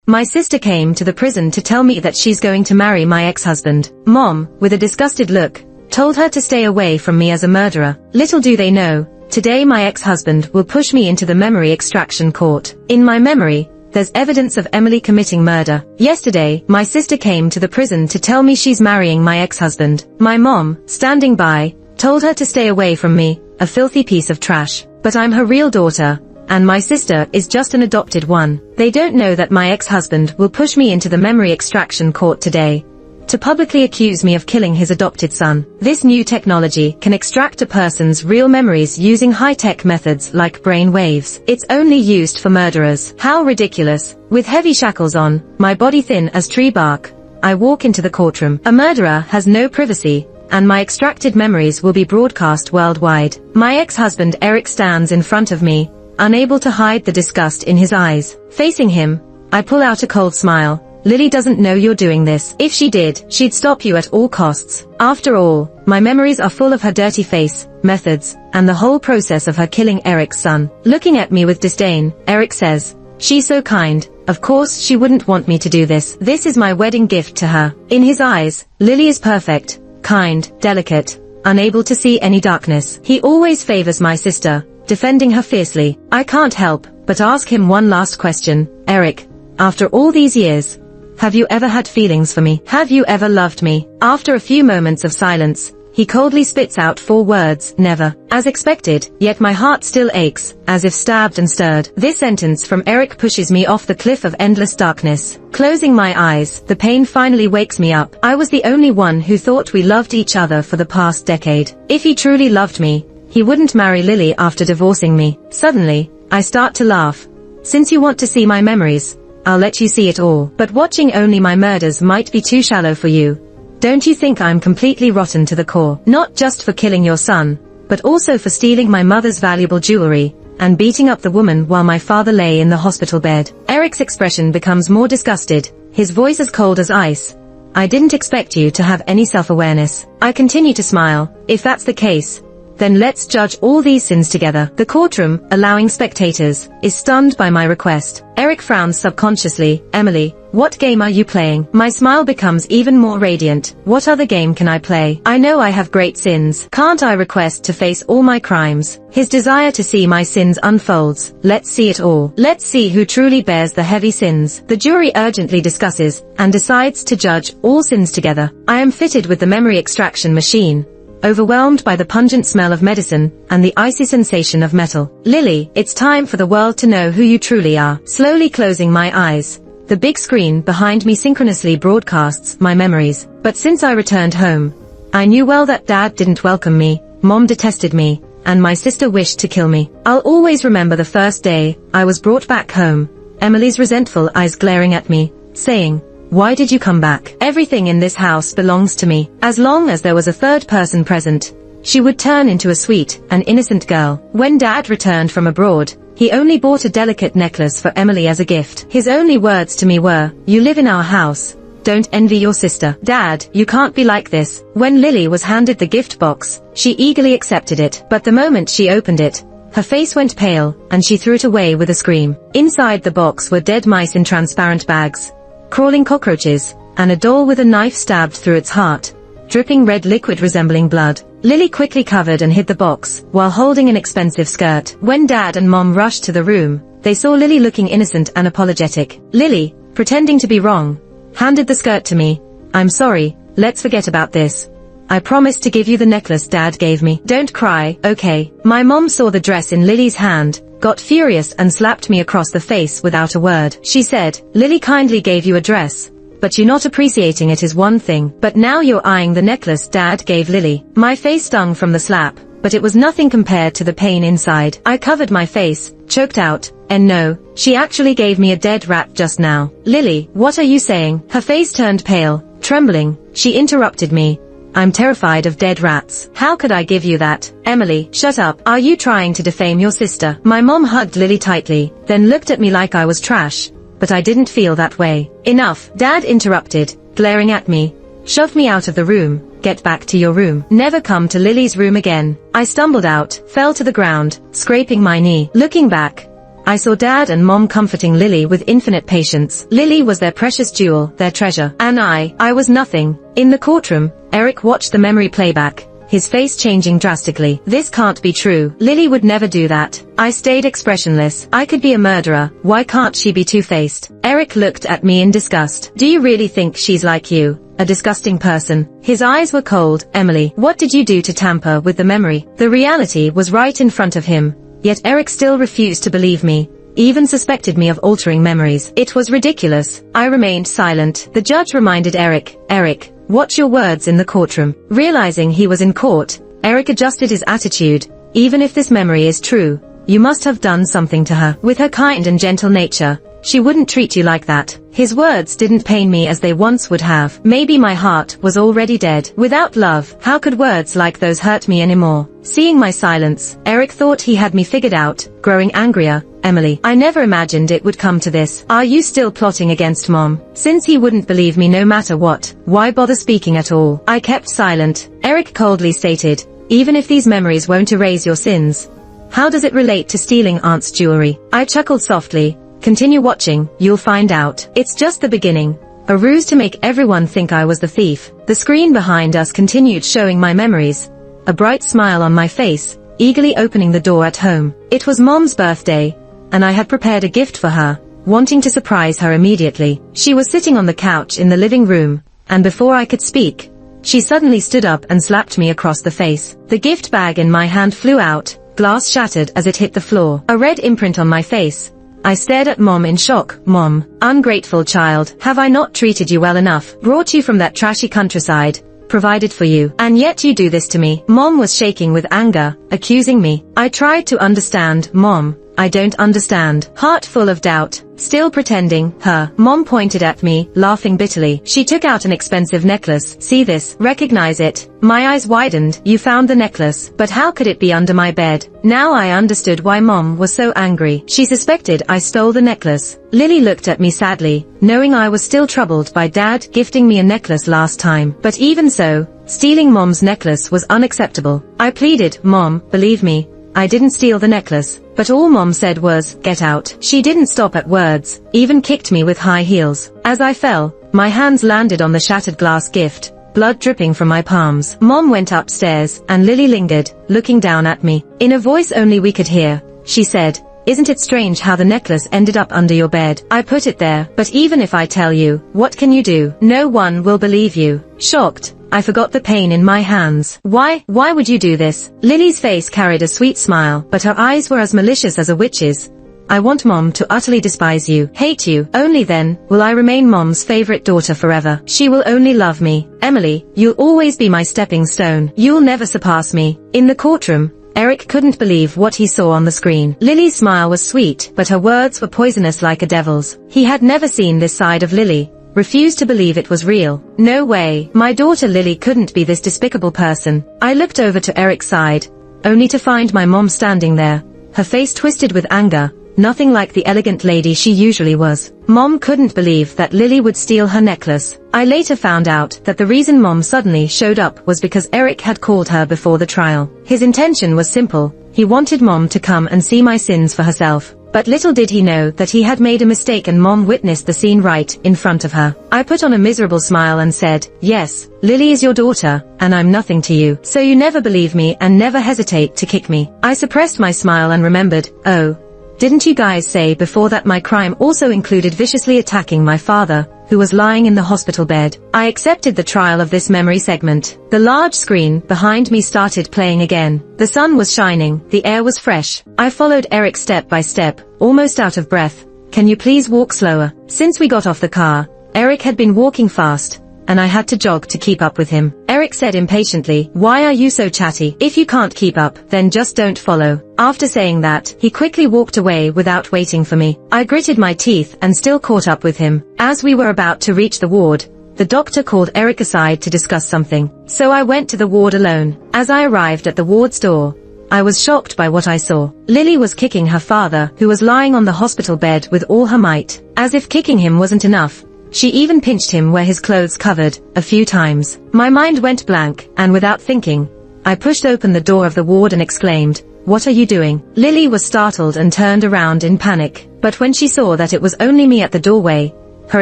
My sister came to the prison to tell me that she's going to marry my ex-husband. Mom, with a disgusted look, told her to stay away from me as a murderer. Little do they know, today my ex-husband will push me into the memory extraction court. In my memory, there's evidence of Emily committing murder. Yesterday, my sister came to the prison to tell me she's marrying my ex-husband. My mom, standing by, told her to stay away from me, a filthy piece of trash. But I'm her real daughter, and my sister is just an adopted one. They don't know that my ex-husband will push me into the memory extraction court today to publicly accuse me of killing his adopted son. This new technology can extract a person's real memories using high-tech methods like brain waves. It's only used for murderers. How ridiculous. With heavy shackles on, my body thin as tree bark, I walk into the courtroom. A murderer has no privacy, and my extracted memories will be broadcast worldwide. My ex-husband Eric stands in front of me, unable to hide the disgust in his eyes. Facing him, I pull out a cold smile. Lily doesn't know you're doing this. If she did, she'd stop you at all costs. After all, my memories are full of her dirty face, methods, and the whole process of her killing Eric's son. Looking at me with disdain, Eric says, "She's so kind, of course she wouldn't want me to do this. This is my wedding gift to her." In his eyes, Lily is perfect, kind, delicate, unable to see any darkness. He always favors my sister, defending her fiercely. I can't help but ask him one last question. Eric, after all these years, have you ever had feelings for me? Have you ever loved me? After a few moments of silence, he coldly spits out 4 words, never. As expected, yet my heart still aches, as if stabbed and stirred. This sentence from Eric pushes me off the cliff of endless darkness. Closing my eyes, the pain finally wakes me up. I was the only one who thought we loved each other for the past decade. If he truly loved me, he wouldn't marry Lily after divorcing me. Suddenly, I start to laugh. Since you want to see my memories, I'll let you see it all. But watching only my murders might be too shallow for you. Don't you think I'm completely rotten to the core? Not just for killing your son, but also for stealing my mother's valuable jewelry, and beating up the woman while my father lay in the hospital bed. Eric's expression becomes more disgusted, his voice as cold as ice. I didn't expect you to have any self-awareness. I continue to smile. If that's the case, then let's judge all these sins together. The courtroom, allowing spectators, is stunned by my request. Eric frowns subconsciously. Emily, what game are you playing? My smile becomes even more radiant. What other game can I play? I know I have great sins. Can't I request to face all my crimes? His desire to see my sins unfolds. Let's see it all. Let's see who truly bears the heavy sins. The jury urgently discusses, and decides to judge all sins together. I am fitted with the memory extraction machine, overwhelmed by the pungent smell of medicine and the icy sensation of metal. Lily, it's time for the world to know who you truly are. Slowly closing my eyes, the big screen behind me synchronously broadcasts my memories. But since I returned home, I knew well that Dad didn't welcome me, Mom detested me, and my sister wished to kill me. I'll always remember the first day I was brought back home, Emily's resentful eyes glaring at me, saying, "Why did you come back? Everything in this house belongs to me." As long as there was a third person present, she would turn into a sweet and innocent girl. When Dad returned from abroad, he only bought a delicate necklace for Emily as a gift. His only words to me were, "You live in our house. Don't envy your sister." Dad, you can't be like this. When Lily was handed the gift box, she eagerly accepted it. But the moment she opened it, her face went pale, and she threw it away with a scream. Inside the box were dead mice in transparent bags, crawling cockroaches, and a doll with a knife stabbed through its heart, dripping red liquid resembling blood. Lily quickly covered and hid the box, while holding an expensive skirt. When Dad and Mom rushed to the room, they saw Lily looking innocent and apologetic. Lily, pretending to be wrong, handed the skirt to me. "I'm sorry, let's forget about this. I promised to give you the necklace Dad gave me. Don't cry, okay?" My mom saw the dress in Lily's hand, got furious and slapped me across the face without a word. She said, "Lily kindly gave you a dress, but you not appreciating it is one thing, but now you're eyeing the necklace Dad gave Lily." My face stung from the slap, but it was nothing compared to the pain inside. I covered my face, choked out, "And no, she actually gave me a dead rat just now." "Lily, what are you saying?" Her face turned pale, trembling. She interrupted me. "I'm terrified of dead rats. How could I give you that?" "Emily, shut up. Are you trying to defame your sister?" My mom hugged Lily tightly, then looked at me like I was trash, but I didn't feel that way. "Enough," Dad interrupted, glaring at me. "Shove me out of the room. Get back to your room. Never come to Lily's room again." I stumbled out, fell to the ground, scraping my knee. Looking back, I saw Dad and Mom comforting Lily with infinite patience. Lily was their precious jewel, their treasure. And I was nothing. In the courtroom, Eric watched the memory playback, his face changing drastically. This can't be true. Lily would never do that. I stayed expressionless. I could be a murderer. Why can't she be two-faced? Eric looked at me in disgust. Do you really think she's like you? A disgusting person. His eyes were cold. Emily, what did you do to tamper with the memory? The reality was right in front of him, yet Eric still refused to believe me, even suspected me of altering memories. It was ridiculous. I remained silent. The judge reminded Eric, watch your words in the courtroom. Realizing he was in court, Eric adjusted his attitude. Even if this memory is true, you must have done something to her. With her kind and gentle nature, she wouldn't treat you like that. His words didn't pain me as they once would have. Maybe my heart was already dead. Without love, how could words like those hurt me anymore? Seeing my silence, Eric thought he had me figured out, growing angrier. Emily, I never imagined it would come to this. Are you still plotting against Mom? Since he wouldn't believe me no matter what, why bother speaking at all? I kept silent. Eric coldly stated, even if these memories won't erase your sins, how does it relate to stealing Aunt's jewelry? I chuckled softly. Continue watching, you'll find out. It's just the beginning. A ruse to make everyone think I was the thief. The screen behind us continued showing my memories. A bright smile on my face, eagerly opening the door at home. It was Mom's birthday, and I had prepared a gift for her, wanting to surprise her immediately. She was sitting on the couch in the living room, and before I could speak, she suddenly stood up and slapped me across the face. The gift bag in my hand flew out, glass shattered as it hit the floor. A red imprint on my face. I stared at Mom in shock. Mom, ungrateful child, have I not treated you well enough? Brought you from that trashy countryside, provided for you, and yet you do this to me? Mom was shaking with anger, accusing me. I tried to understand. Mom, I don't understand. Heart full of doubt, still pretending. Mom pointed at me, laughing bitterly. She took out an expensive necklace. See this? Recognize it? My eyes widened. You found the necklace, but how could it be under my bed? Now I understood why Mom was so angry. She suspected I stole the necklace. Lily looked at me sadly, knowing I was still troubled by Dad gifting me a necklace last time. But even so, stealing Mom's necklace was unacceptable. I pleaded, Mom, believe me, I didn't steal the necklace. But all Mom said was, get out. She didn't stop at words, even kicked me with high heels. As I fell, my hands landed on the shattered glass gift, blood dripping from my palms. Mom went upstairs, and Lily lingered, looking down at me. In a voice only we could hear, she said, isn't it strange how the necklace ended up under your bed? I put it there, but even if I tell you, what can you do? No one will believe you. Shocked, I forgot the pain in my hands. Why would you do this? Lily's face carried a sweet smile, but her eyes were as malicious as a witch's. I want Mom to utterly despise you, hate you. Only then will I remain Mom's favorite daughter forever. She will only love me. Emily, you'll always be my stepping stone. You'll never surpass me. In the courtroom, Eric couldn't believe what he saw on the screen. Lily's smile was sweet, but her words were poisonous like a devil's. He had never seen this side of Lily. Refused to believe it was real. No way. My daughter Lily couldn't be this despicable person. I looked over to Eric's side, only to find my mom standing there, her face twisted with anger, nothing like the elegant lady she usually was. Mom couldn't believe that Lily would steal her necklace. I later found out that the reason Mom suddenly showed up was because Eric had called her before the trial. His intention was simple. He wanted Mom to come and see my sins for herself. But little did he know that he had made a mistake and Mom witnessed the scene right in front of her. I put on a miserable smile and said, yes, Lily is your daughter, and I'm nothing to you. So you never believe me and never hesitate to kick me. I suppressed my smile and remembered, oh, didn't you guys say before that my crime also included viciously attacking my father, who was lying in the hospital bed? I accepted the trial of this memory segment. The large screen behind me started playing again. The sun was shining, the air was fresh. I followed Eric step by step, almost out of breath. Can you please walk slower? Since we got off the car, Eric had been walking fast, and I had to jog to keep up with him. Eric said impatiently, why are you so chatty? If you can't keep up, then just don't follow. After saying that, he quickly walked away without waiting for me. I gritted my teeth and still caught up with him. As we were about to reach the ward, the doctor called Eric aside to discuss something. So I went to the ward alone. As I arrived at the ward's door, I was shocked by what I saw. Lily was kicking her father, who was lying on the hospital bed with all her might. As if kicking him wasn't enough, she even pinched him where his clothes covered, a few times. My mind went blank, and without thinking, I pushed open the door of the ward and exclaimed, what are you doing? Lily was startled and turned around in panic, but when she saw that it was only me at the doorway, her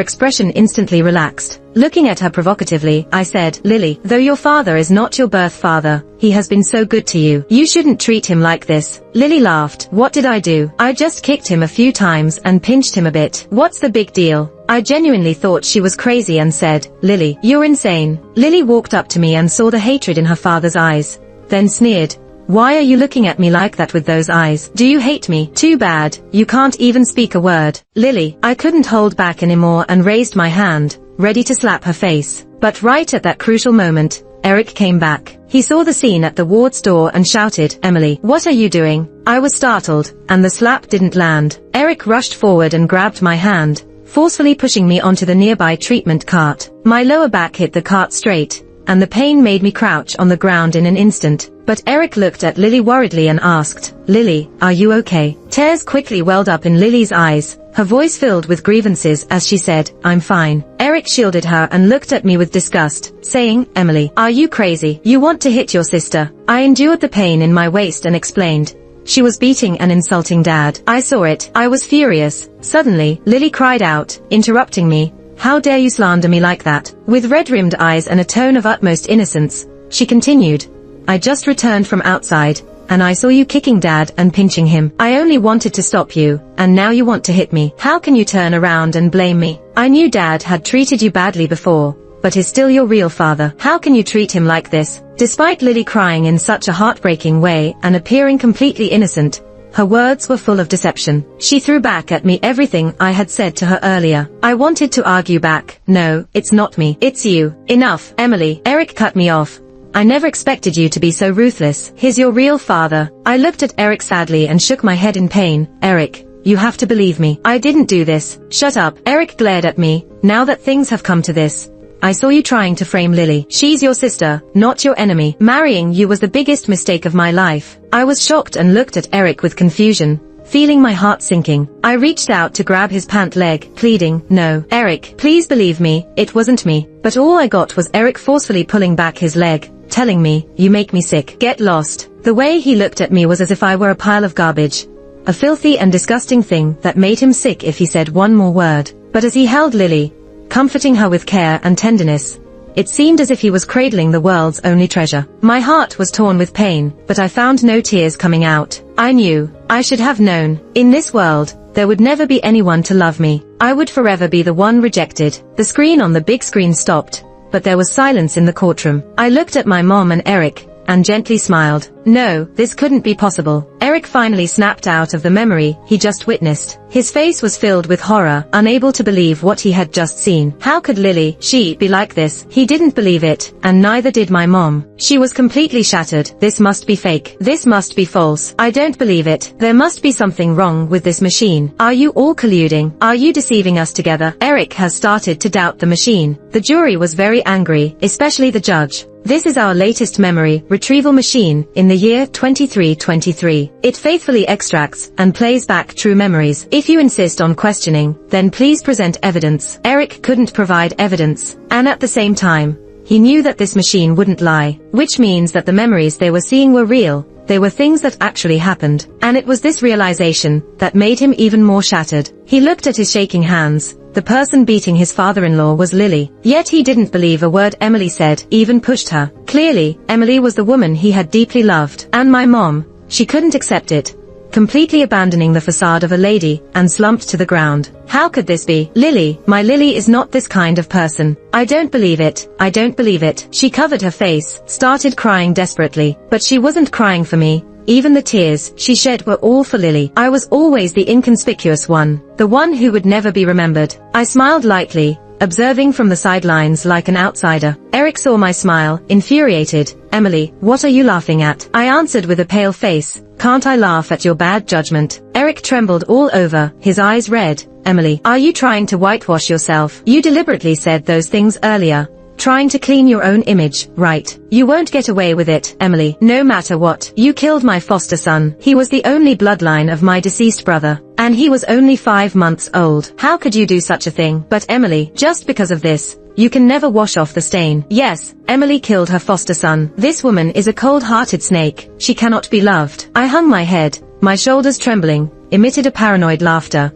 expression instantly relaxed. Looking at her provocatively, I said, Lily, though your father is not your birth father, he has been so good to you. You shouldn't treat him like this. Lily laughed. What did I do? I just kicked him a few times and pinched him a bit. What's the big deal? I genuinely thought she was crazy and said, Lily, you're insane. Lily walked up to me and saw the hatred in her father's eyes, then sneered. Why are you looking at me like that with those eyes? Do you hate me? Too bad, you can't even speak a word. Lily, I couldn't hold back anymore and raised my hand, ready to slap her face. But right at that crucial moment, Eric came back. He saw the scene at the ward's door and shouted, Emily, what are you doing? I was startled, and the slap didn't land. Eric rushed forward and grabbed my hand, forcefully pushing me onto the nearby treatment cart. My lower back hit the cart straight, and the pain made me crouch on the ground in an instant. But Eric looked at Lily worriedly and asked, Lily, are you okay? Tears quickly welled up in Lily's eyes, her voice filled with grievances as she said, I'm fine. Eric shielded her and looked at me with disgust, saying, Emily, are you crazy? You want to hit your sister? I endured the pain in my waist and explained. She was beating and insulting Dad. I saw it. I was furious. Suddenly, Lily cried out, interrupting me. How dare you slander me like that? With red-rimmed eyes and a tone of utmost innocence, she continued. I just returned from outside, and I saw you kicking Dad and pinching him. I only wanted to stop you, and now you want to hit me. How can you turn around and blame me? I knew Dad had treated you badly before, but he's still your real father. How can you treat him like this? Despite Lily crying in such a heartbreaking way and appearing completely innocent, her words were full of deception. She threw back at me everything I had said to her earlier. I wanted to argue back. No, it's not me. It's you. Enough, Emily. Eric cut me off. I never expected you to be so ruthless. He's your real father. I looked at Eric sadly and shook my head in pain. Eric, you have to believe me. I didn't do this. Shut up. Eric glared at me. Now that things have come to this, I saw you trying to frame Lily. She's your sister, not your enemy. Marrying you was the biggest mistake of my life. I was shocked and looked at Eric with confusion, feeling my heart sinking. I reached out to grab his pant leg, pleading, no. Eric, please believe me, it wasn't me. But all I got was Eric forcefully pulling back his leg, telling me, you make me sick. Get lost. The way he looked at me was as if I were a pile of garbage, a filthy and disgusting thing that made him sick if he said one more word. But as he held Lily, comforting her with care and tenderness, it seemed as if he was cradling the world's only treasure. My heart was torn with pain, but I found no tears coming out. I knew, I should have known, in this world, there would never be anyone to love me. I would forever be the one rejected. The screen on the big screen stopped, but there was silence in the courtroom. I looked at my mom and Eric, and gently smiled. No, this couldn't be possible. Eric finally snapped out of the memory he just witnessed. His face was filled with horror, unable to believe what he had just seen. How could Lily, she, be like this? He didn't believe it, and neither did my mom. She was completely shattered. This must be fake. This must be false. I don't believe it. There must be something wrong with this machine. Are you all colluding? Are you deceiving us together? Eric has started to doubt the machine. The jury was very angry, especially the judge. This is our latest memory retrieval machine in the year 2323. It faithfully extracts and plays back true memories. If you insist on questioning, then please present evidence. Eric couldn't provide evidence, and at the same time, he knew that this machine wouldn't lie, which means that the memories they were seeing were real. They were things that actually happened, and it was this realization that made him even more shattered. He looked at his shaking hands. The person beating his father-in-law was Lily. Yet he didn't believe a word Emily said, even pushed her. Clearly, Emily was the woman he had deeply loved. And my mom, she couldn't accept it. Completely abandoning the facade of a lady, and slumped to the ground. How could this be? Lily, my Lily is not this kind of person. I don't believe it. I don't believe it. She covered her face, started crying desperately. But she wasn't crying for me. Even the tears she shed were all for Lily. I was always the inconspicuous one, the one who would never be remembered. I smiled lightly, observing from the sidelines like an outsider. Eric saw my smile, infuriated. Emily, what are you laughing at? I answered with a pale face. Can't I laugh at your bad judgment? Eric trembled all over, his eyes red. Emily, are you trying to whitewash yourself? You deliberately said those things earlier. Trying to clean your own image, right? You won't get away with it, Emily. No matter what. You killed my foster son. He was the only bloodline of my deceased brother, and he was only 5 months old. How could you do such a thing? But Emily, just because of this, You can never wash off the stain. Yes, Emily killed her foster son. This woman is a cold-hearted snake. She cannot be loved. I hung my head, my shoulders trembling, emitted a paranoid laughter.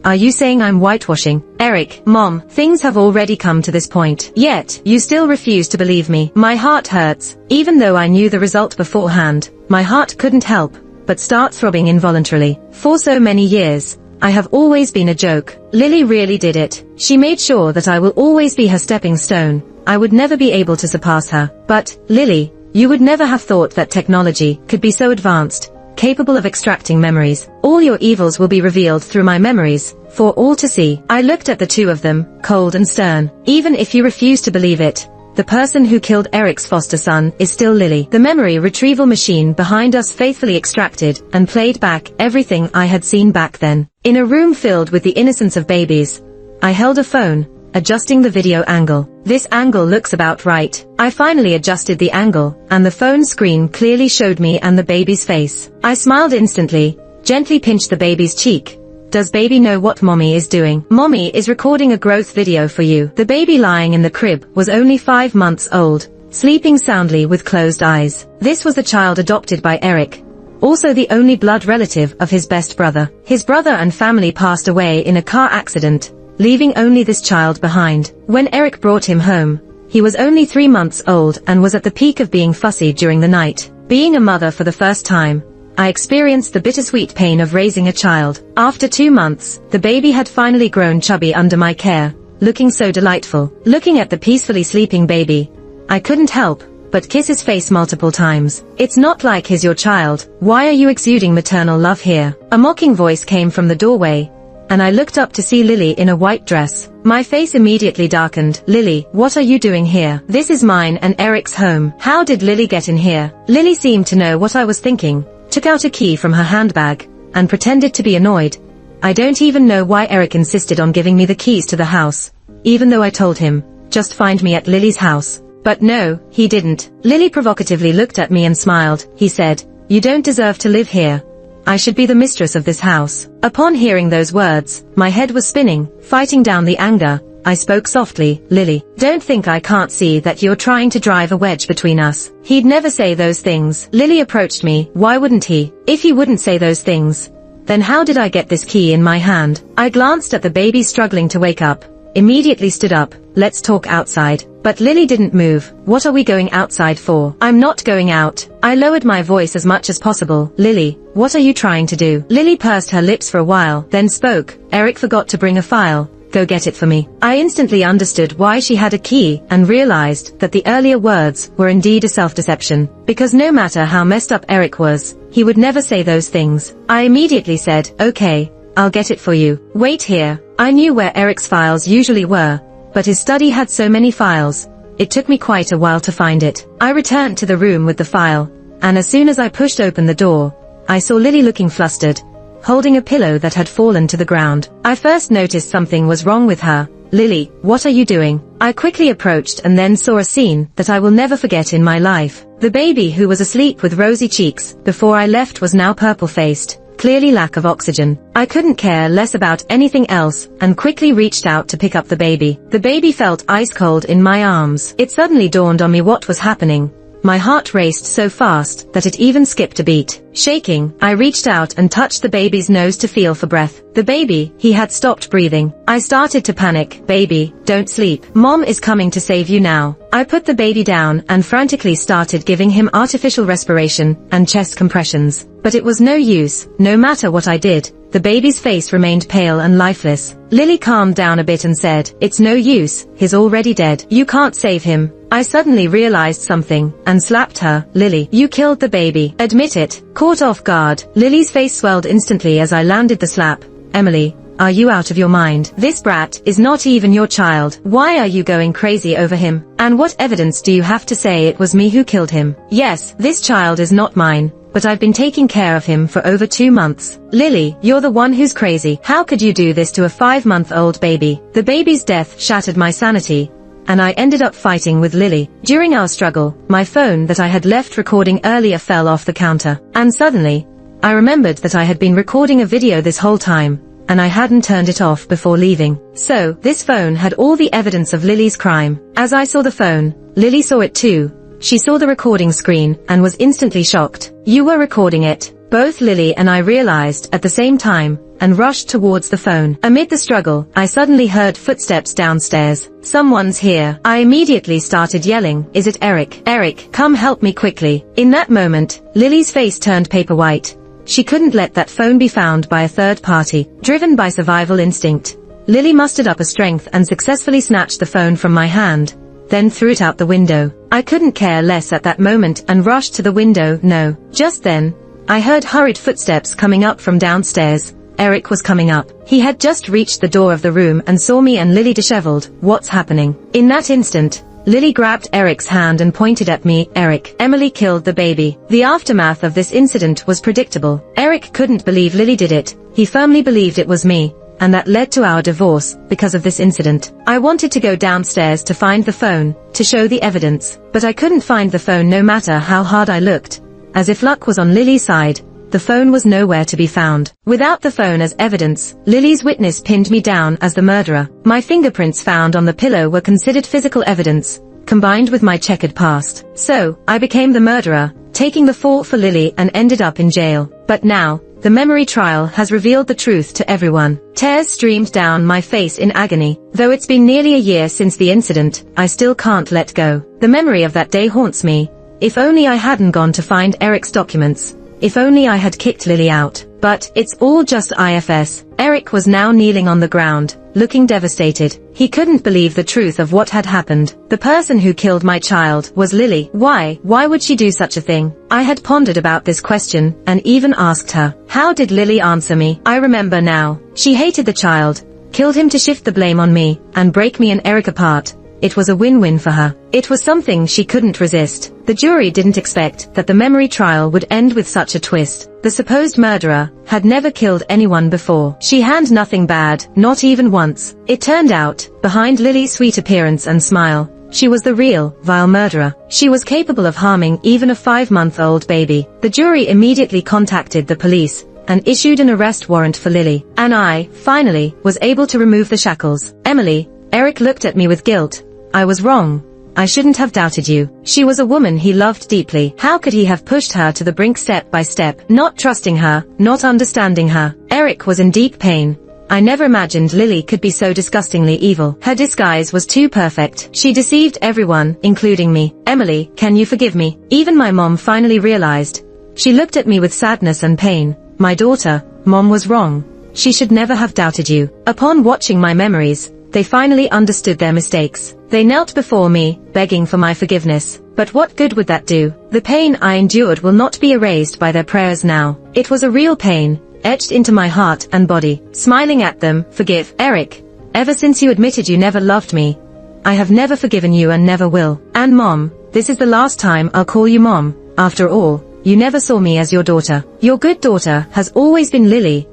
Are you saying I'm whitewashing? Eric, Mom, things have already come to this point. Yet, you still refuse to believe me. My heart hurts. Even though I knew the result beforehand, my heart couldn't help but start throbbing involuntarily. For so many years, I have always been a joke. Lily really did it. She made sure that I will always be her stepping stone. I would never be able to surpass her. But, Lily, you would never have thought that technology could be so advanced, capable of extracting memories. All your evils will be revealed through my memories, for all to see. I looked at the two of them, cold and stern. Even if you refuse to believe it, the person who killed Eric's foster son is still Lily. The memory retrieval machine behind us faithfully extracted and played back everything I had seen back then. In a room filled with the innocence of babies, I held a phone, adjusting the video angle. This angle looks about right. I finally adjusted the angle, and the phone screen clearly showed me and the baby's face. I smiled instantly, gently pinched the baby's cheek. Does baby know what mommy is doing? Mommy is recording a growth video for you. The baby lying in the crib was only 5 months old, sleeping soundly with closed eyes. This was the child adopted by Eric, also the only blood relative of his best brother. His brother and family passed away in a car accident, leaving only this child behind. When Eric brought him home, he was only 3 months old and was at the peak of being fussy during the night. Being a mother for the first time, I experienced the bittersweet pain of raising a child. After 2 months, the baby had finally grown chubby under my care, looking so delightful. Looking at the peacefully sleeping baby, I couldn't help but kiss his face multiple times. It's not like he's your child. Why are you exuding maternal love here? A mocking voice came from the doorway, and I looked up to see Lily in a white dress. My face immediately darkened. Lily, what are you doing here? This is mine and Eric's home. How did Lily get in here? Lily seemed to know what I was thinking, took out a key from her handbag, and pretended to be annoyed. I don't even know why Eric insisted on giving me the keys to the house, even though I told him, just find me at Lily's house. But no, he didn't. Lily provocatively looked at me and smiled. He said, you don't deserve to live here. I should be the mistress of this house. Upon hearing those words, my head was spinning. Fighting down the anger, I spoke softly. Lily, don't think I can't see that you're trying to drive a wedge between us. He'd never say those things. Lily approached me. Why wouldn't he? If he wouldn't say those things, then how did I get this key in my hand? I glanced at the baby struggling to wake up, immediately stood up. Let's talk outside. But Lily didn't move. What are we going outside for? I'm not going out. I lowered my voice as much as possible. Lily, what are you trying to do? Lily pursed her lips for a while, then spoke. Eric forgot to bring a file. Go get it for me. I instantly understood why she had a key and realized that the earlier words were indeed a self-deception, because no matter how messed up Eric was, he would never say those things. I immediately said, okay, I'll get it for you. Wait here. I knew where Eric's files usually were, but his study had so many files, it took me quite a while to find it. I returned to the room with the file, and as soon as I pushed open the door, I saw Lily looking flustered, holding a pillow that had fallen to the ground. I first noticed something was wrong with her. Lily, what are you doing? I quickly approached and then saw a scene that I will never forget in my life. The baby who was asleep with rosy cheeks before I left was now purple-faced, clearly lack of oxygen. I couldn't care less about anything else and quickly reached out to pick up the baby. The baby felt ice cold in my arms. It suddenly dawned on me what was happening. My heart raced so fast that it even skipped a beat. Shaking, I reached out and touched the baby's nose to feel for breath. The baby, he had stopped breathing. I started to panic. Baby, don't sleep. Mom is coming to save you now. I put the baby down and frantically started giving him artificial respiration and chest compressions. But it was no use. No matter what I did, the baby's face remained pale and lifeless. Lily calmed down a bit and said, it's no use, he's already dead. You can't save him. I suddenly realized something, and slapped her. Lily, you killed the baby. Admit it. Caught off guard, Lily's face swelled instantly as I landed the slap. Emily, are you out of your mind? This brat is not even your child. Why are you going crazy over him? And what evidence do you have to say it was me who killed him? Yes, this child is not mine, but I've been taking care of him for over 2 months. Lily, you're the one who's crazy. How could you do this to a 5-month-old baby? The baby's death shattered my sanity, and I ended up fighting with Lily. During our struggle, my phone that I had left recording earlier fell off the counter, and suddenly, I remembered that I had been recording a video this whole time. and I hadn't turned it off before leaving. So, this phone had all the evidence of Lily's crime. As I saw the phone, Lily saw it too. She saw the recording screen and was instantly shocked. "You were recording it." Both Lily and I realized at the same time, and rushed towards the phone. Amid the struggle, I suddenly heard footsteps downstairs. "Someone's here." I immediately started yelling, "Is it Eric? Eric, come help me quickly." In that moment, Lily's face turned paper white. She couldn't let that phone be found by a third party. Driven by survival instinct, Lily mustered up a strength and successfully snatched the phone from my hand, then threw it out the window. I couldn't care less at that moment and rushed to the window. No. Just then, I heard hurried footsteps coming up from downstairs. Eric was coming up. He had just reached the door of the room and saw me and Lily disheveled. "What's happening?" In that instant, Lily grabbed Eric's hand and pointed at me. "Eric, Emily killed the baby." The aftermath of this incident was predictable. Eric couldn't believe Lily did it. He firmly believed it was me, and that led to our divorce because of this incident. I wanted to go downstairs to find the phone, to show the evidence, but I couldn't find the phone no matter how hard I looked. As if luck was on Lily's side, the phone was nowhere to be found. Without the phone as evidence, Lily's witness pinned me down as the murderer. My fingerprints found on the pillow were considered physical evidence, combined with my checkered past. So, I became the murderer, taking the fall for Lily and ended up in jail. But now, the memory trial has revealed the truth to everyone. Tears streamed down my face in agony. Though it's been nearly a year since the incident, I still can't let go. The memory of that day haunts me. If only I hadn't gone to find Eric's documents. If only I had kicked Lily out. But, it's all just IFS. Eric was now kneeling on the ground, looking devastated. He couldn't believe the truth of what had happened. The person who killed my child was Lily. Why? Why would she do such a thing? I had pondered about this question, and even asked her. How did Lily answer me? I remember now. She hated the child, killed him to shift the blame on me, and break me and Eric apart. It was a win-win for her. It was something she couldn't resist. The jury didn't expect that the memory trial would end with such a twist. The supposed murderer had never killed anyone before. She had nothing bad, not even once. It turned out, behind Lily's sweet appearance and smile, she was the real, vile murderer. She was capable of harming even a 5-month-old baby. The jury immediately contacted the police and issued an arrest warrant for Lily. And I, finally, was able to remove the shackles. "Emily," Eric looked at me with guilt. "I was wrong. I shouldn't have doubted you." She was a woman he loved deeply. How could he have pushed her to the brink step by step, not trusting her, not understanding her? Eric was in deep pain. I never imagined Lily could be so disgustingly evil. Her disguise was too perfect. She deceived everyone, including me. "Emily, can you forgive me?" Even my mom finally realized. She looked at me with sadness and pain. "My daughter, Mom was wrong. She should never have doubted you." Upon watching my memories, they finally understood their mistakes. They knelt before me, begging for my forgiveness. But what good would that do? The pain I endured will not be erased by their prayers now. It was a real pain, etched into my heart and body. Smiling at them, "Forgive, Eric. Ever since you admitted you never loved me, I have never forgiven you and never will. And Mom, this is the last time I'll call you Mom. After all, you never saw me as your daughter. Your good daughter has always been Lily.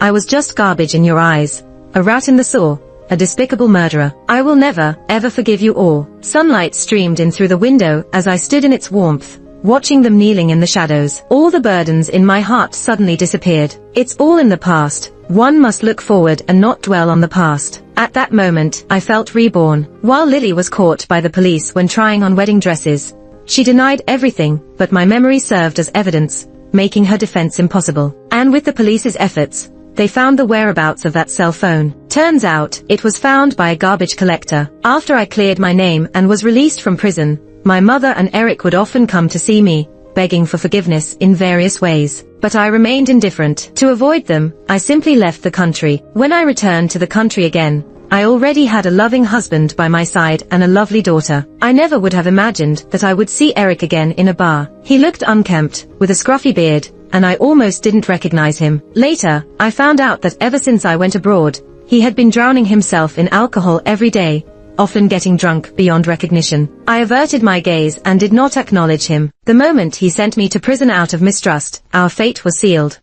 I was just garbage in your eyes. A rat in the sewer. A despicable murderer. I will never, ever forgive you all." Sunlight streamed in through the window as I stood in its warmth, watching them kneeling in the shadows. All the burdens in my heart suddenly disappeared. It's all in the past. One must look forward and not dwell on the past. At that moment, I felt reborn. While Lily was caught by the police when trying on wedding dresses, she denied everything, but my memory served as evidence, making her defense impossible. And with the police's efforts, they found the whereabouts of that cell phone. Turns out, it was found by a garbage collector. After I cleared my name and was released from prison, my mother and Eric would often come to see me, begging for forgiveness in various ways. But I remained indifferent. To avoid them, I simply left the country. When I returned to the country again, I already had a loving husband by my side and a lovely daughter. I never would have imagined that I would see Eric again in a bar. He looked unkempt, with a scruffy beard, and I almost didn't recognize him. Later, I found out that ever since I went abroad, he had been drowning himself in alcohol every day, often getting drunk beyond recognition. I averted my gaze and did not acknowledge him. The moment he sent me to prison out of mistrust, our fate was sealed.